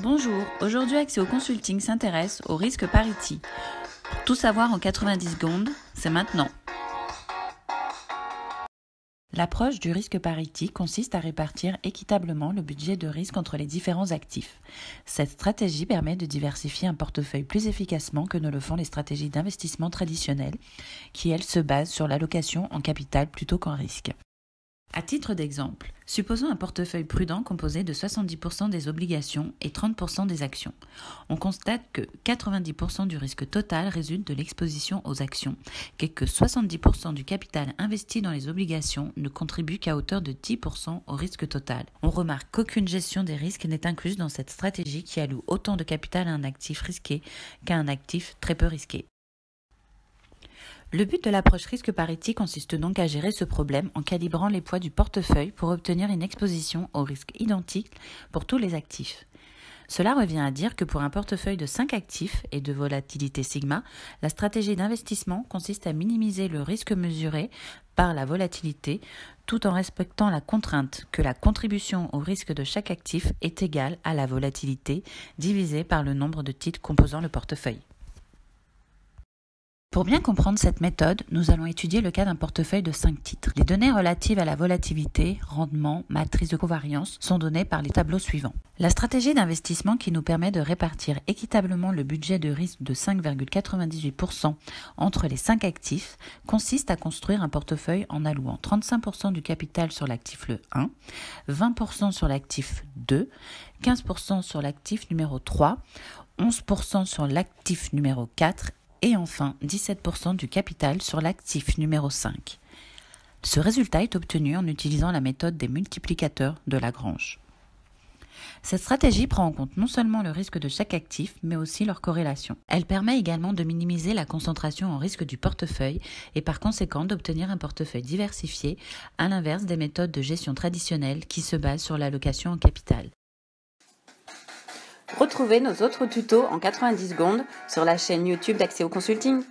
Bonjour, aujourd'hui Axéo Consulting s'intéresse au risque parity. Pour tout savoir en 90 secondes, c'est maintenant. L'approche du risque parity consiste à répartir équitablement le budget de risque entre les différents actifs. Cette stratégie permet de diversifier un portefeuille plus efficacement que ne le font les stratégies d'investissement traditionnelles, qui elles se basent sur l'allocation en capital plutôt qu'en risque. À titre d'exemple, supposons un portefeuille prudent composé de 70% des obligations et 30% des actions. On constate que 90% du risque total résulte de l'exposition aux actions et que 70% du capital investi dans les obligations ne contribue qu'à hauteur de 10% au risque total. On remarque qu'aucune gestion des risques n'est incluse dans cette stratégie qui alloue autant de capital à un actif risqué qu'à un actif très peu risqué. Le but de l'approche risque parity consiste donc à gérer ce problème en calibrant les poids du portefeuille pour obtenir une exposition au risque identique pour tous les actifs. Cela revient à dire que pour un portefeuille de 5 actifs et de volatilité sigma, la stratégie d'investissement consiste à minimiser le risque mesuré par la volatilité tout en respectant la contrainte que la contribution au risque de chaque actif est égale à la volatilité divisée par le nombre de titres composant le portefeuille. Pour bien comprendre cette méthode, nous allons étudier le cas d'un portefeuille de 5 titres. Les données relatives à la volatilité, rendement, matrice de covariance sont données par les tableaux suivants. La stratégie d'investissement qui nous permet de répartir équitablement le budget de risque de 5,98% entre les 5 actifs consiste à construire un portefeuille en allouant 35% du capital sur l'actif le 1, 20% sur l'actif 2, 15% sur l'actif numéro 3, 11% sur l'actif numéro 4 et enfin 17% du capital sur l'actif numéro 5. Ce résultat est obtenu en utilisant la méthode des multiplicateurs de Lagrange. Cette stratégie prend en compte non seulement le risque de chaque actif, mais aussi leur corrélation. Elle permet également de minimiser la concentration en risque du portefeuille et par conséquent d'obtenir un portefeuille diversifié, à l'inverse des méthodes de gestion traditionnelles qui se basent sur l'allocation en capital. Retrouvez nos autres tutos en 90 secondes sur la chaîne YouTube d'Axéo Consulting.